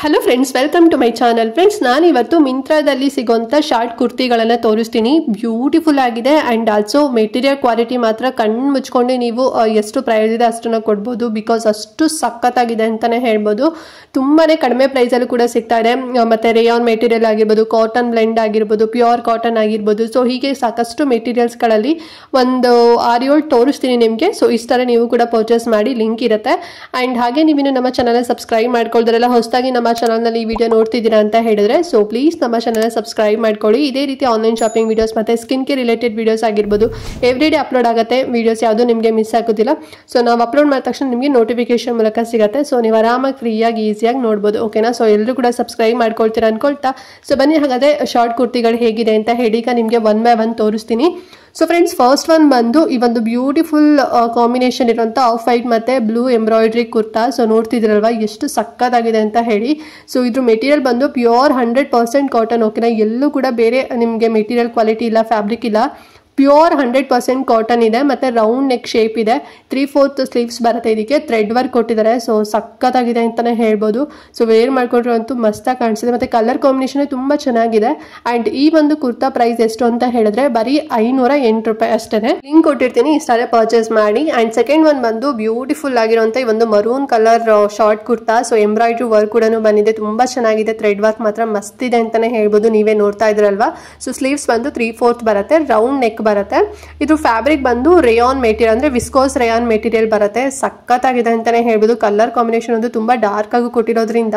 Hello friends, welcome to my channel. Friends, ನಾನು ಇವತ್ತು ಮಿಂತ್ರಾದಲ್ಲಿ ಸಿಗೋಂಥ short ಕುರ್ತಿಗಳನ್ನು ತೋರಿಸ್ತೀನಿ. ಬ್ಯೂಟಿಫುಲ್ ಆಗಿದೆ ಆ್ಯಂಡ್ ಆಲ್ಸೋ ಮೆಟೀರಿಯಲ್ ಕ್ವಾಲಿಟಿ ಮಾತ್ರ ಕಣ್ಣು ಮುಚ್ಕೊಂಡು ನೀವು ಎಷ್ಟು ಪ್ರೈಸ್ ಇದೆ ಅಷ್ಟನ್ನು ಕೊಡ್ಬೋದು. ಬಿಕಾಸ್ ಅಷ್ಟು ಸಖತ್ತಾಗಿದೆ ಅಂತಲೇ ಹೇಳ್ಬೋದು. ತುಂಬಾ ಕಡಿಮೆ ಪ್ರೈಸಲ್ಲೂ ಕೂಡ ಸಿಗ್ತಾ ಇದೆ. ಮತ್ತು ರೇಯಾನ್ ಮೆಟೀರಿಯಲ್ ಆಗಿರ್ಬೋದು, ಕಾಟನ್ ಬ್ಲೆಂಡ್ ಆಗಿರ್ಬೋದು, ಪ್ಯೂರ್ ಕಾಟನ್ ಆಗಿರ್ಬೋದು. ಸೊ ಹೀಗೆ ಸಾಕಷ್ಟು ಮೆಟೀರಿಯಲ್ಸ್ಗಳಲ್ಲಿ ಒಂದು 6-7 ತೋರಿಸ್ತೀನಿ ನಿಮಗೆ. ಸೊ ಇಷ್ಟರ ನೀವು ಕೂಡ ಪರ್ಚೇಸ್ ಮಾಡಿ, ಲಿಂಕ್ ಇರುತ್ತೆ. ಆ್ಯಂಡ್ ಹಾಗೆ ನೀವಿನ್ನು ನಮ್ಮ ಚಾನಲ್ನ ಸಬ್ಸ್ಕ್ರೈಬ್ ಮಾಡ್ಕೊಳ್ದಾರೆಲ್ಲ ಹೊಸದಾಗಿ ನಮ್ಮ ಚಾನಲ್ನಲ್ಲಿ ಈ ವಿಡಿಯೋ ನೋಡ್ತಿದ್ದೀರಾ ಅಂತ ಹೇಳಿದ್ರೆ ಸೊ ಪ್ಲೀಸ್ ನಮ್ಮ ಚಾನಲ್ನ ಸಬ್ಸ್ಕ್ರೈಬ್ ಮಾಡ್ಕೊಳ್ಳಿ. ಇದೇ ರೀತಿ ಆನ್ಲೈನ್ ಶಾಪಿಂಗ್ ವಿಡಿಯೋಸ್ ಮತ್ತು ಸ್ಕಿನ್ ಕೇರ್ ರಿಲೇಟೆಡ್ ವಿಡಿಯೋಸ್ ಆಗಿರ್ಬೋದು ಎವ್ರಿಡೇ ಅಪ್ಲೋಡ್ ಆಗುತ್ತೆ. ವಿಡಿಯೋಸ್ ಯಾವುದು ನಿಮಗೆ ಮಿಸ್ ಆಗೋದಿಲ್ಲ. ಸೊ ನಾವು ಅಪ್ಲೋಡ್ ಮಾಡಿದ ತಕ್ಷಣ ನಿಮಗೆ ನೋಟಿಫಿಕೇಶನ್ ಮೂಲಕ ಸಿಗುತ್ತೆ. ಸೊ ನೀವು ಆರಾಮಾಗಿ ಫ್ರೀಯಾಗಿ ಈಸಿಯಾಗಿ ನೋಡ್ಬೋದು. ಓಕೆನಾ? ಸೊ ಎಲ್ಲರೂ ಕೂಡ ಸಬ್ಸ್ಕ್ರೈಬ್ ಮಾಡ್ಕೊಳ್ತೀರಾ ಅನ್ಕೊಳ್ತಾ ಸೊ ಬನ್ನಿ ಹಾಗಾದರೆ ಶಾರ್ಟ್ ಕುರ್ತಿಗಳು ಹೇಗಿದೆ ಅಂತ ಹೇಳಿ ಈಗ ನಿಮಗೆ 1 by 1 ತೋರಿಸ್ತೀನಿ. ಸೊ ಫ್ರೆಂಡ್ಸ್, ಫಸ್ಟ್ ಒನ್ ಬಂದು ಈ ಒಂದು ಬ್ಯೂಟಿಫುಲ್ ಕಾಂಬಿನೇಷನ್ ಇರುವಂಥ ಆಫ್ ವೈಟ್ ಮತ್ತು ಬ್ಲೂ ಎಂಬ್ರಾಯ್ಡ್ರಿ ಕುರ್ತಾ. ಸೊ ನೋಡ್ತಿದ್ರಲ್ವಾ ಎಷ್ಟು ಸಕ್ಕತ್ತಾಗಿದೆ ಅಂತ ಹೇಳಿ. ಸೊ ಇದ್ರ ಮೆಟೀರಿಯಲ್ ಬಂದು ಪ್ಯೂರ್ 100% ಕಾಟನ್. ಓಕೆನಾ? ಎಲ್ಲೂ ಕೂಡ ಬೇರೆ ನಿಮಗೆ ಮೆಟೀರಿಯಲ್ ಕ್ವಾಲಿಟಿ ಇಲ್ಲ, ಫ್ಯಾಬ್ರಿಕ್ ಇಲ್ಲ. ಪ್ಯೂರ್ 100% ಕಾಟನ್ ಇದೆ ಮತ್ತು ರೌಂಡ್ ನೆಕ್ ಶೇಪ್ ಇದೆ. 3/4 ಸ್ಲೀವ್ಸ್ ಬರುತ್ತೆ. ಇದಕ್ಕೆ ಥ್ರೆಡ್ ವರ್ಕ್ ಕೊಟ್ಟಿದ್ದಾರೆ. ಸೊ ಸಕ್ಕತ್ತಾಗಿದೆ ಅಂತಲೇ ಹೇಳ್ಬೋದು. ಸೊ ವೇರ್ ಮಾಡ್ಕೊಂಡ್ರೆ ಅಂತೂ ಮಸ್ತಾಗಿ ಕಾಣಿಸಿದೆ ಮತ್ತು ಕಲರ್ ಕಾಂಬಿನೇಷನ್ ತುಂಬ ಚೆನ್ನಾಗಿದೆ. ಆ್ಯಂಡ್ ಈ ಒಂದು ಕುರ್ತಾ ಪ್ರೈಸ್ ಎಷ್ಟು ಅಂತ ಹೇಳಿದ್ರೆ ಬರೀ 508 ರೂಪಾಯಿ ಅಷ್ಟೇ. ಲಿಂಕ್ ಕೊಟ್ಟಿರ್ತೀನಿ, ಇಷ್ಟೇ ಪರ್ಚೇಸ್ ಮಾಡಿ. ಆ್ಯಂಡ್ ಸೆಕೆಂಡ್ ಒನ್ ಬಂದು ಬ್ಯೂಟಿಫುಲ್ ಆಗಿರುವಂಥ ಈ ಒಂದು maroon colour short kurta. So embroidery work ಕೂಡ ಬಂದಿದೆ, ತುಂಬ ಚೆನ್ನಾಗಿದೆ. ಥ್ರೆಡ್ ವರ್ಕ್ ಮಾತ್ರ ಮಸ್ತ್ ಇದೆ ಅಂತಲೇ ಹೇಳ್ಬೋದು. ನೀವೇ ನೋಡ್ತಾ ಇದ್ರಲ್ವಾ. ಸೊ ಸ್ಲೀವ್ಸ್ ಬಂದು 3/4 ಬರುತ್ತೆ, ರೌಂಡ್ ನೆಕ್ ಬರುತ್ತೆ. ಇದು ಫ್ಯಾಬ್ರಿಕ್ ಬಂದು ರೇಯಾನ್ ಮೆಟೀರಿಯಲ್ ಅಂದ್ರೆ ವಿಸ್ಕೋಸ್ ರೇಯಾನ್ ಮೆಟೀರಿಯಲ್ ಬರುತ್ತೆ. ಸಕ್ಕತ್ತಾಗಿದೆ ಅಂತಾನೆ ಹೇಳ್ಬೋದು. ಕಲರ್ ಕಾಂಬಿನೇಷನ್ ಒಂದು ತುಂಬಾ ಡಾರ್ಕ್ ಆಗಿ ಕೊಟ್ಟಿರೋದ್ರಿಂದ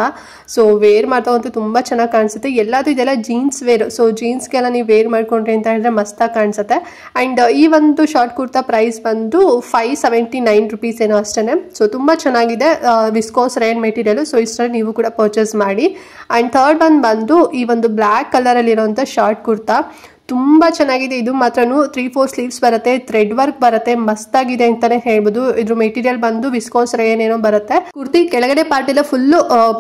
ಸೊ ವೇರ್ ಮಾಡ್ತಾ ಅಂತೂ ತುಂಬಾ ಚೆನ್ನಾಗಿ ಕಾಣಿಸುತ್ತೆ. ಎಲ್ಲದು ಇದೆಲ್ಲ ಜೀನ್ಸ್ ವೇರ್. ಸೊ ಜೀನ್ಸ್ಗೆಲ್ಲ ನೀವು ವೇರ್ ಮಾಡ್ಕೊಂಡ್ರಿ ಅಂತ ಹೇಳಿದ್ರೆ ಮಸ್ತಾಗಿ ಕಾಣಿಸುತ್ತೆ. ಅಂಡ್ ಈ ಒಂದು ಶಾರ್ಟ್ ಕುರ್ತಾ ಪ್ರೈಸ್ ಬಂದು 579 ರೂಪೀಸ್ ಏನೋ ಅಷ್ಟೇ. ಸೊ ತುಂಬಾ ಚೆನ್ನಾಗಿದೆ, ವಿಸ್ಕೋಸ್ ರೇಯಾನ್ ಮೆಟೀರಿಯಲ್. ಸೊ ಇಷ್ಟರಲ್ಲಿ ನೀವು ಕೂಡ ಪರ್ಚೇಸ್ ಮಾಡಿ. ಅಂಡ್ ಥರ್ಡ್ ಒನ್ ಬಂದು ಈ ಒಂದು ಬ್ಲ್ಯಾಕ್ ಕಲರ್ ಅಲ್ಲಿ ಇರುವಂತ ಶಾರ್ಟ್ ಕುರ್ತಾ ತುಂಬಾ ಚೆನ್ನಾಗಿದೆ. ಇದು ಮಾತ್ರ 3/4 ಸ್ಲೀವ್ಸ್ ಬರುತ್ತೆ, ಥ್ರೆಡ್ ವರ್ಕ್ ಬರುತ್ತೆ, ಮಸ್ತಾಗಿದೆ ಅಂತಾನೆ ಹೇಳ್ಬೋದು. ಇದ್ರ ಮೆಟೀರಿಯಲ್ ಬಂದು ವಿಸ್ಕೋಸ್ ರೇಯನ್ ಏನೋ ಬರುತ್ತೆ. ಕುರ್ತಿ ಕೆಳಗಡೆ ಪಾರ್ಟ್ ಎಲ್ಲ ಫುಲ್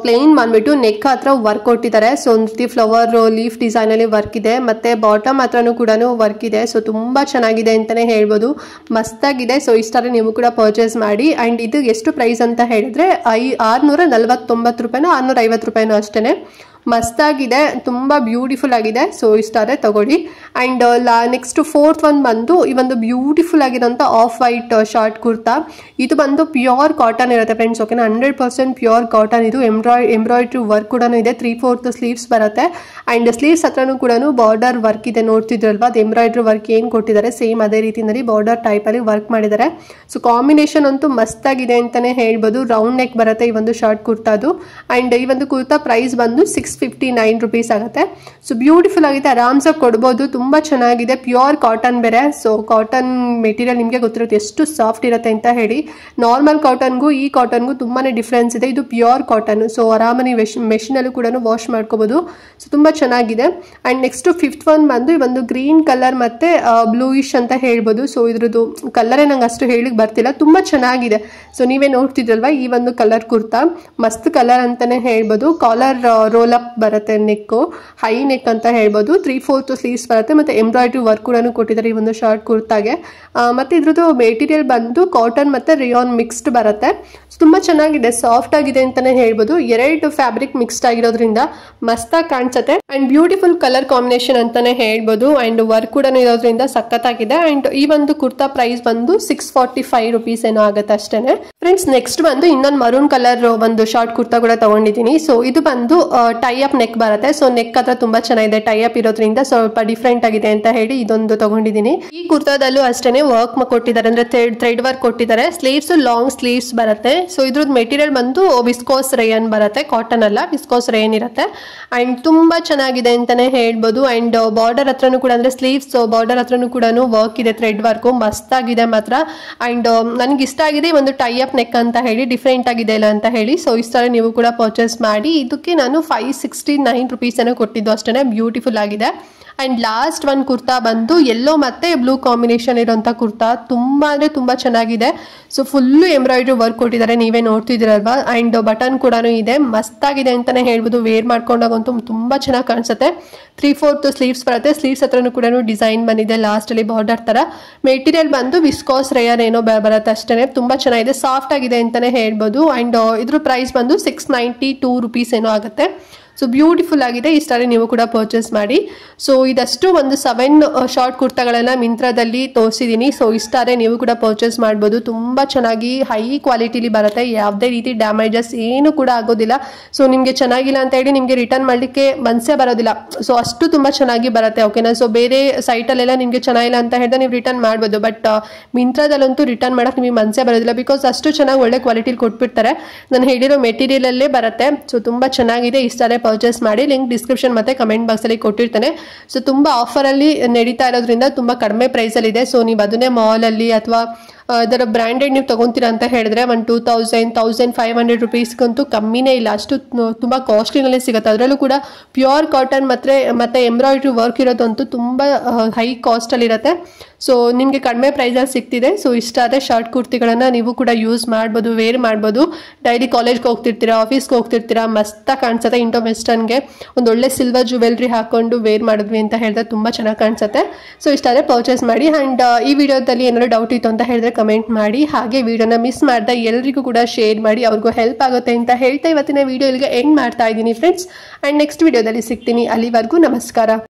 ಪ್ಲೇನ್ ಮಾಡ್ಬಿಟ್ಟು ನೆಕ್ ಹತ್ರ ವರ್ಕ್ ಕೊಟ್ಟಿದ್ದಾರೆ. ಸೊ ಒಂದು ರೀತಿ ಫ್ಲವರ್ ಲೀಫ್ ಡಿಸೈನ್ ಅಲ್ಲಿ ವರ್ಕ್ ಇದೆ ಮತ್ತೆ ಬಾಟಮ್ ಹತ್ರನೂ ಕೂಡ ವರ್ಕ್ ಇದೆ. ಸೊ ತುಂಬಾ ಚೆನ್ನಾಗಿದೆ ಅಂತಾನೆ ಹೇಳ್ಬೋದು, ಮಸ್ತಾಗಿದೆ. ಸೊ ಇಷ್ಟರ ನೀವು ಕೂಡ ಪರ್ಚೇಸ್ ಮಾಡಿ. ಅಂಡ್ ಇದು ಎಷ್ಟು ಪ್ರೈಸ್ ಅಂತ ಹೇಳಿದ್ರೆ 649 ರೂಪಾಯಿನೋ 650 ರೂಪಾಯಿನೋ ಅಷ್ಟೇನೆ. ಮಸ್ತಾಗಿದೆ, ತುಂಬಾ ಬ್ಯೂಟಿಫುಲ್ ಆಗಿದೆ. ಸೊ ಇಷ್ಟಾದ್ರೆ ತಗೊಳ್ಳಿ. ಅಂಡ್ ನೆಕ್ಸ್ಟ್ ಫೋರ್ತ್ ಒನ್ ಬಂದು ಈ ಒಂದು ಬ್ಯೂಟಿಫುಲ್ ಆಗಿರೋಂಥ ಆಫ್ ವೈಟ್ ಶಾರ್ಟ್ ಕುರ್ತಾ. ಇದು ಬಂದು ಪ್ಯೂರ್ ಕಾಟನ್ ಇರುತ್ತೆ ಫ್ರೆಂಡ್ಸ್. ಓಕೆನಾ? 100% ಪ್ಯೂರ್ ಕಾಟನ್. ಇದು ಎಂಬ್ರಾಯ್ಡ್ರಿ ವರ್ಕ್ ಕೂಡ ಇದೆ. 3/4 ಸ್ಲೀವ್ಸ್ ಬರುತ್ತೆ. ಅಂಡ್ ಸ್ಲೀವ್ಸ್ ಹತ್ರನೂ ಕೂಡ ಬಾರ್ಡರ್ ವರ್ಕ್ ಇದೆ. ನೋಡ್ತಿದ್ರಲ್ವಾ, ಅದು ಎಂಬ್ರಾಯ್ಡ್ರಿ ವರ್ಕ್ ಏನು ಕೊಟ್ಟಿದ್ದಾರೆ ಸೇಮ್ ಅದೇ ರೀತಿಯಲ್ಲಿ ಬಾರ್ಡರ್ ಟೈಪ್ ಅಲ್ಲಿ ವರ್ಕ್ ಮಾಡಿದ್ದಾರೆ. ಸೊ ಕಾಂಬಿನೇಷನ್ ಅಂತೂ ಮಸ್ತಾಗಿದೆ ಅಂತಾನೆ ಹೇಳ್ಬೋದು. ರೌಂಡ್ ನೆಕ್ ಬರುತ್ತೆ ಈ ಒಂದು ಶಾರ್ಟ್ ಕುರ್ತಾದು. ಅಂಡ್ ಈ ಒಂದು ಕುರ್ತಾ ಪ್ರೈಸ್ ಬಂದು 659 ರೂಪೀಸ್ ಆಗುತ್ತೆ. ಸೊ ಬ್ಯೂಟಿಫುಲ್ ಆಗಿದೆ, ಆರಾಮ್ಸಾಗಿ ಕೊಡ್ಬೋದು. ತುಂಬಾ ಚೆನ್ನಾಗಿದೆ, ಪ್ಯೂರ್ ಕಾಟನ್ ಬೇರೆ. ಸೊ ಕಾಟನ್ ಮೆಟೀರಿಯಲ್ ನಿಮಗೆ ಗೊತ್ತಿರುತ್ತೆ ಎಷ್ಟು ಸಾಫ್ಟ್ ಇರುತ್ತೆ ಅಂತ ಹೇಳಿ. ನಾರ್ಮಲ್ ಕಾಟನ್ಗೂ ಈ ಕಾಟನ್ಗೂ ತುಂಬಾನೇ ಡಿಫ್ರೆನ್ಸ್ ಇದೆ. ಇದು ಪ್ಯೂರ್ ಕಾಟನ್. ಸೊ ಆರಾಮಾಗಿ ಮೆಷಿನಲ್ಲೂ ಕೂಡ ವಾಶ್ ಮಾಡ್ಕೋಬಹುದು. ಸೊ ತುಂಬಾ ಚೆನ್ನಾಗಿದೆ. ಅಂಡ್ ನೆಕ್ಸ್ಟ್ ಫಿಫ್ತ್ ಒನ್ ಬಂದು ಈ ಒಂದು ಗ್ರೀನ್ ಕಲರ್ ಮತ್ತೆ ಬ್ಲೂಯಿಶ್ ಅಂತ ಹೇಳ್ಬೋದು. ಸೊ ಇದ್ರದ್ದು ಕಲರೇ ನಂಗೆ ಅಷ್ಟು ಹೇಳಿಕ್ ಬರ್ತಿಲ್ಲ, ತುಂಬಾ ಚೆನ್ನಾಗಿದೆ. ಸೊ ನೀವೇ ನೋಡ್ತಿದ್ರಲ್ವಾ, ಈ ಒಂದು ಕಲರ್ ಕುರ್ತಾ ಮಸ್ತ್ ಕಲರ್ ಅಂತಾನೆ ಹೇಳ್ಬೋದು. ಕಾಲರ್ ರೋಲ್ ಅಪ್ ಬರುತ್ತೆ, ನೆಕ್ ಹೈ ನೆಕ್ ಅಂತ ಹೇಳ್ಬೋದು. 3/4 ಸ್ಲೀವ್ಸ್ ಬರುತ್ತೆ ಮತ್ತೆ ಎಂಬ್ರಾಯ್ಡ್ರಿ ವರ್ಕ್ ಕೂಡ ಕೊಟ್ಟಿದ್ದಾರೆ ಈ ಒಂದು ಶಾರ್ಟ್ ಕುರ್ತಾಗೆ. ಮತ್ತೆ ಇದ್ರದ್ದು ಮೆಟೀರಿಯಲ್ ಬಂದು ಕಾಟನ್ ಮತ್ತೆ ರೇಯಾನ್ ಮಿಕ್ಸ್ಡ್ ಬರುತ್ತೆ. ತುಂಬಾ ಚೆನ್ನಾಗಿದೆ, ಸಾಫ್ಟ್ ಆಗಿದೆ ಅಂತಾನೆ ಹೇಳ್ಬೋದು. 2 ಫ್ಯಾಬ್ರಿಕ್ ಮಿಕ್ಸ್ಡ್ ಆಗಿರೋದ್ರಿಂದ ಮಸ್ತಾಗಿ ಕಾಣಿಸುತ್ತೆ. ಅಂಡ್ ಬ್ಯೂಟಿಫುಲ್ ಕಲರ್ ಕಾಂಬಿನೇಷನ್ ಅಂತಾನೆ ಹೇಳ್ಬೋದು. ಅಂಡ್ ವರ್ಕ್ ಕೂಡ ಇರೋದ್ರಿಂದ ಸಖತ್ತಾಗಿದೆ. ಅಂಡ್ ಈ ಒಂದು ಕುರ್ತಾ ಪ್ರೈಸ್ ಬಂದು 645 ರೂಪೀಸ್ ಏನೋ ಆಗುತ್ತೆ ಅಷ್ಟೇನೆ. ಫ್ರೆಂಡ್ಸ್, ನೆಕ್ಸ್ಟ್ ಬಂದು ಇನ್ನೊಂದು ಮರೂನ್ ಕಲರ್ ಒಂದು ಶಾರ್ಟ್ ಕುರ್ತಾ ಕೂಡ ತಗೊಂಡಿದ್ದೀನಿ. ಸೊ ಇದು ಬಂದು ಟೈ ಅಪ್ ನೆಕ್ ಬರುತ್ತೆ. ಸೊ ನೆಕ್ ಹತ್ರ ತುಂಬಾ ಚೆನ್ನಾಗಿದೆ, ಟೈ ಅಪ್ ಇರೋದ್ರಿಂದ ಸ್ವಲ್ಪ ಡಿಫ್ರೆಂಟ್ ಆಗಿದೆ ಅಂತ ಹೇಳಿ ಇದೊಂದು ತಗೊಂಡಿದ್ದೀನಿ. ಈ ಕುರ್ತಾದಲ್ಲೂ ಅಷ್ಟೇನೆ ವರ್ಕ್ ಕೊಟ್ಟಿದ್ದಾರೆ, ಅಂದ್ರೆ ಥ್ರೆಡ್ ವರ್ಕ್ ಕೊಟ್ಟಿದ್ದಾರೆ. ಸ್ಲೀವ್ಸ್ ಲಾಂಗ್ ಸ್ಲೀವ್ಸ್ ಬರುತ್ತೆ. ಸೊ ಇದ್ರದ್ದು ಮೆಟೀರಿಯಲ್ ಬಂದು ವಿಸ್ಕೋಸ್ ರೇಯನ್ ಬರುತ್ತೆ, ಕಾಟನ್ ಅಲ್ಲ, ವಿಸ್ಕೋಸ್ ರೇಯನ್ ಇರುತ್ತೆ. ಅಂಡ್ ತುಂಬಾ ಚೆನ್ನಾಗಿದೆ ಅಂತಾನೆ ಹೇಳ್ಬೋದು. ಅಂಡ್ ಬಾರ್ಡರ್ ಹತ್ರನೂ ಕೂಡ ಅಂದ್ರೆ ಸ್ಲೀವ್ಸ್ ಬಾರ್ಡರ್ ಹತ್ರನೂ ಕೂಡ ವರ್ಕ್ ಇದೆ, ಥ್ರೆಡ್ ವರ್ಕ್ ಮಸ್ತಾಗಿದೆ ಮಾತ್ರ. ಅಂಡ್ ನನಗೆ ಇಷ್ಟ ಆಗಿದೆ ಒಂದು ಟೈ ಅಪ್ ನೆಕ್ ಅಂತ ಹೇಳಿ, ಡಿಫ್ರೆಂಟ್ ಆಗಿದೆ ಇಲ್ಲ ಅಂತ ಹೇಳಿ. ಸೊ ಇಷ್ಟ ನೀವು ಕೂಡ ಪರ್ಚೇಸ್ ಮಾಡಿ. ಇದಕ್ಕೆ ನಾನು 569 ರೂಪೀಸ್ ಏನೋ ಕೊಟ್ಟಿದ್ದು ಅಷ್ಟೇ. ಬ್ಯೂಟಿಫುಲ್ ಆಗಿದೆ. ಆ್ಯಂಡ್ ಲಾಸ್ಟ್ ಒಂದು ಕುರ್ತಾ ಬಂದು ಯೆಲ್ಲೋ ಮತ್ತು ಬ್ಲೂ ಕಾಂಬಿನೇಷನ್ ಇರೋಂಥ ಕುರ್ತಾ ತುಂಬ ಅಂದರೆ ತುಂಬ ಚೆನ್ನಾಗಿದೆ. ಸೊ ಫುಲ್ಲು ಎಂಬ್ರಾಯ್ಡ್ರಿ ವರ್ಕ್ ಕೊಟ್ಟಿದ್ದಾರೆ, ನೀವೇ ನೋಡ್ತಿದ್ದೀರಲ್ವಾ. ಆ್ಯಂಡ್ ಬಟನ್ ಕೂಡ ಇದೆ, ಮಸ್ತಾಗಿದೆ ಅಂತಲೇ ಹೇಳ್ಬೋದು. ವೇರ್ ಮಾಡ್ಕೊಂಡಾಗಂತೂ ತುಂಬ ಚೆನ್ನಾಗಿ ಕಾಣಿಸುತ್ತೆ. 3/4 ಸ್ಲೀವ್ಸ್ ಬರುತ್ತೆ. ಸ್ಲೀವ್ಸ್ ಹತ್ರನೂ ಕೂಡ ಡಿಸೈನ್ ಬಂದಿದೆ ಲಾಸ್ಟಲ್ಲಿ ಬಾರ್ಡರ್ ಥರ. ಮೆಟೀರಿಯಲ್ ಬಂದು ವಿಸ್ಕಾಸ್ ರೇಯರ್ ಏನೋ ಬರುತ್ತೆ ಅಷ್ಟೇ. ತುಂಬ ಚೆನ್ನಾಗಿದೆ, ಸಾಫ್ಟ್ ಆಗಿದೆ ಅಂತಲೇ ಹೇಳ್ಬೋದು. ಆ್ಯಂಡ್ ಇದ್ರ ಪ್ರೈಸ್ ಬಂದು 692 ರುಪೀಸ್ ಏನೋ ಆಗುತ್ತೆ. ಸೊ ಬ್ಯೂಟಿಫುಲ್ ಆಗಿದೆ, ಇಷ್ಟಾರೆ ನೀವು ಕೂಡ ಪರ್ಚೇಸ್ ಮಾಡಿ. ಸೊ ಇದಷ್ಟು ಒಂದು 7 ಶಾರ್ಟ್ ಕುರ್ತಾಗಳನ್ನು ಮಿಂತ್ರಾದಲ್ಲಿ ತೋರಿಸಿದ್ದೀನಿ. ಸೊ ಇಷ್ಟಾರೆ ನೀವು ಕೂಡ ಪರ್ಚೇಸ್ ಮಾಡ್ಬೋದು. ತುಂಬ ಚೆನ್ನಾಗಿ ಹೈ ಕ್ವಾಲಿಟಿಲಿ ಬರುತ್ತೆ, ಯಾವುದೇ ರೀತಿ ಡ್ಯಾಮೇಜಸ್ ಏನು ಕೂಡ ಆಗೋದಿಲ್ಲ. ಸೊ ನಿಮಗೆ ಚೆನ್ನಾಗಿಲ್ಲ ಅಂತ ಹೇಳಿ ನಿಮಗೆ ರಿಟರ್ನ್ ಮಾಡಲಿಕ್ಕೆ ಮನಸ್ಸೇ ಬರೋದಿಲ್ಲ. ಸೊ ಅಷ್ಟು ತುಂಬ ಚೆನ್ನಾಗಿ ಬರುತ್ತೆ, ಓಕೆನಾ. ಸೊ ಬೇರೆ ಸೈಟಲ್ಲೆಲ್ಲ ನಿಮಗೆ ಚೆನ್ನಾಗಿಲ್ಲ ಅಂತ ಹೇಳಿದ್ರೆ ನೀವು ರಿಟರ್ನ್ ಮಾಡ್ಬೋದು, ಬಟ್ ಮಿಂತ್ರಾದಲ್ಲಂತೂ ರಿಟರ್ನ್ ಮಾಡೋಕ್ಕೆ ನಿಮಗೆ ಮನಸ್ಸೇ ಬರೋದಿಲ್ಲ. ಬಿಕಾಸ್ ಅಷ್ಟು ಚೆನ್ನಾಗಿ ಒಳ್ಳೆ ಕ್ವಾಲಿಟಿಲಿ ಕೊಟ್ಬಿಡ್ತಾರೆ. ನಾನು ಹೇಳಿರೋ ಮೆಟೀರಿಯಲಲ್ಲೇ ಬರುತ್ತೆ. ಸೊ ತುಂಬ ಚೆನ್ನಾಗಿದೆ, ಇಷ್ಟಾರೆ ಪರ್ಚೇಸ್ ಮಾಡಿ. ಲಿಂಕ್ ಡಿಸ್ಕ್ರಿಪ್ಷನ್ ಮತ್ತು ಕಮೆಂಟ್ ಬಾಕ್ಸಲ್ಲಿ ಕೊಟ್ಟಿರ್ತೇನೆ. ಸೊ ತುಂಬ ಆಫರಲ್ಲಿ ನಡೀತಾ ಇರೋದ್ರಿಂದ ತುಂಬ ಕಡಿಮೆ ಪ್ರೈಸಲ್ಲಿದೆ. ಸೊ ನೀವು ಅದನ್ನೇ ಮಾಲಲ್ಲಿ ಅಥವಾ ಅದರ ಬ್ರ್ಯಾಂಡೆಡ್ ನೀವು ತೊಗೊತೀರಾ ಅಂತ ಹೇಳಿದ್ರೆ 1,500 ರುಪೀಸ್ಗಂತೂ ಕಮ್ಮಿನೇ ಇಲ್ಲ, ಅಷ್ಟು ತುಂಬ ಕಾಸ್ಟ್ಲಿನಲ್ಲೇ ಸಿಗುತ್ತೆ. ಅದರಲ್ಲೂ ಕೂಡ ಪ್ಯೂರ್ ಕಾಟನ್ ಮತ್ತು ಎಂಬ್ರಾಯ್ಡ್ರಿ ವರ್ಕ್ ಇರೋದಂತೂ ತುಂಬ ಹೈ ಕಾಸ್ಟಲ್ಲಿರುತ್ತೆ. ಸೊ ನಿಮಗೆ ಕಡಿಮೆ ಪ್ರೈಸಲ್ಲಿ ಸಿಗ್ತಿದೆ. ಸೊ ಇಷ್ಟಾದರೆ ಶಾರ್ಟ್ ಕುರ್ತಿಗಳನ್ನು ನೀವು ಕೂಡ ಯೂಸ್ ಮಾಡ್ಬೋದು, ವೇರ್ ಮಾಡ್ಬೋದು. ಡೈಲಿ ಕಾಲೇಜ್ಗೆ ಹೋಗ್ತಿರ್ತೀರಾ, ಆಫೀಸ್ಗೆ ಹೋಗ್ತಿರ್ತೀರಾ, ಮಸ್ತಾಗಿ ಕಾಣಿಸುತ್ತೆ. ಇಂಡೋ ವೆಸ್ಟರ್ನ್ಗೆ ಒಂದು ಒಳ್ಳೆ ಸಿಲ್ವರ್ ಜುವೆಲ್ರಿ ಹಾಕ್ಕೊಂಡು ವೇರ್ ಮಾಡಿದ್ವಿ ಅಂತ ಹೇಳಿದ್ರೆ ತುಂಬ ಚೆನ್ನಾಗಿ ಕಾಣಿಸುತ್ತೆ. ಸೊ ಇಷ್ಟಾದರೆ ಪರ್ಚೇಸ್ ಮಾಡಿ. ಆ್ಯಂಡ್ ಈ ವಿಡಿಯೋದಲ್ಲಿ ಏನಾದರೂ ಡೌಟ್ ಇತ್ತು ಅಂತ ಹೇಳಿದ್ರೆ ಕಮೆಂಟ್ ಮಾಡಿ. ಹಾಗೆ ವಿಡಿಯೋನ ಮಿಸ್ ಮಾಡ್ದೆ ಎಲ್ಲರಿಗೂ ಕೂಡ ಶೇರ್ ಮಾಡಿ, ಅವ್ರಿಗೂ ಹೆಲ್ಪ್ ಆಗುತ್ತೆ ಅಂತ ಹೇಳ್ತಾ ಇವತ್ತಿನ ವಿಡಿಯೋ ಇಲ್ಲಿಗೆ ಎಂಡ್ ಮಾಡ್ತಾ ಇದ್ದೀನಿ ಫ್ರೆಂಡ್ಸ್. ಆ್ಯಂಡ್ ನೆಕ್ಸ್ಟ್ ವಿಡಿಯೋದಲ್ಲಿ ಸಿಗ್ತೀನಿ. ಅಲ್ಲಿವರೆಗೂ ನಮಸ್ಕಾರ.